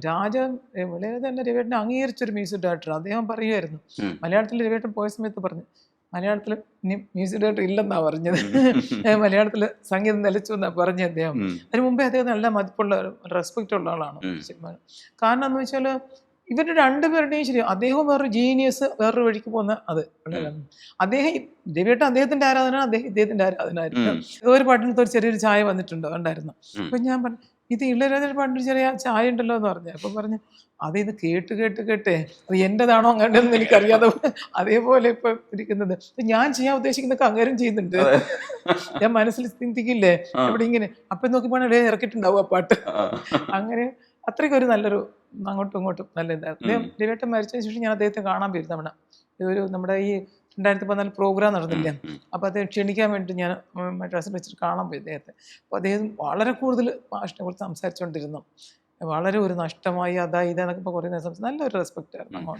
രാജ വളരെ തന്നെ രവിയേട്ടനെ അംഗീകരിച്ചൊരു music director. അദ്ദേഹം പറയുമായിരുന്നു, ഉം. മലയാളത്തിൽ രവിയേട്ടൻ പോയ സമയത്ത് പറഞ്ഞു, മലയാളത്തിൽ ഇനി മ്യൂസിക് ഡയറക്ടർ ഇല്ലെന്നാണ് പറഞ്ഞത്. മലയാളത്തിൽ സംഗീതം നിലച്ചു എന്നാണ് പറഞ്ഞ അദ്ദേഹം. ഉം. അതിന് മുമ്പേ അദ്ദേഹം നല്ല മതിപ്പുള്ള റെസ്പെക്റ്റ് ഉള്ള ആളാണ് ഉം. ശരിക്കും. കാരണം എന്ന് വെച്ചാൽ ഇവരുടെ രണ്ടുപേരുടെയും ശരി, അദ്ദേഹം വേറൊരു ജീനിയസ്, വേറൊരു വഴിക്ക് പോകുന്ന അത് അദ്ദേഹം രവിയേട്ടൻ അദ്ദേഹത്തിന്റെ ആരാധന, അദ്ദേഹം ഇദ്ദേഹത്തിന്റെ ആരാധനായിരുന്നു. ഉം. ഏതോ ഒരു പാട്ടിനകത്ത് ഒരു ചെറിയൊരു ചായ വന്നിട്ടുണ്ട് ഉണ്ടായിരുന്നു. ഉം. അപ്പൊ ഞാൻ പറഞ്ഞു, ഇത് ഇളയരാജയുടെ പാട്ടിന് ചെറിയ ചായ ഉണ്ടല്ലോ എന്ന് പറഞ്ഞു. അപ്പൊ പറഞ്ഞു, ഇത് കേട്ട് കേട്ട് കേട്ടേ അത് എന്റേതാണോ അങ്ങനെയൊന്നും എനിക്കറിയാതെ അതേപോലെ ഇപ്പൊ ഇരിക്കുന്നത് ഞാൻ ചെയ്യാൻ ഉദ്ദേശിക്കുന്നൊക്കെ അങ്ങേരും ചെയ്യുന്നുണ്ട്. ഞാൻ മനസ്സിൽ ചിന്തിക്കില്ലേ എവിടെ ഇങ്ങനെ അപ്പം നോക്കിയപ്പോൾ ഇറക്കിയിട്ടുണ്ടാവും ആ പാട്ട്. അങ്ങനെ അത്രയ്ക്ക് ഒരു നല്ലൊരു അങ്ങോട്ടും ഇങ്ങോട്ടും നല്ല ഇതായിരുന്നു. അദ്ദേഹം രവിയേട്ടൻ മരിച്ചതിന് ശേഷം ഞാൻ അദ്ദേഹത്തെ കാണാൻ പോയിരുന്നു തവണ. ഇതൊരു നമ്മുടെ ഈ 2014 പ്രോഗ്രാം നടന്നില്ല, അപ്പോൾ അദ്ദേഹം ക്ഷണിക്കാൻ വേണ്ടി ഞാൻ മദ്രാസിൽ വെച്ചിട്ട് കാണാൻ പോയി അദ്ദേഹത്തെ. അപ്പോൾ അദ്ദേഹം വളരെ കൂടുതൽ ഭാഷയെ കുറിച്ച് സംസാരിച്ചുകൊണ്ടിരുന്നു. വളരെ ഒരു നഷ്ടമായി അതാ ഇതെന്നൊക്കെ കുറേ നേരം നല്ലൊരു റെസ്പെക്റ്റ് ആയിരുന്നു അങ്ങോട്ട്.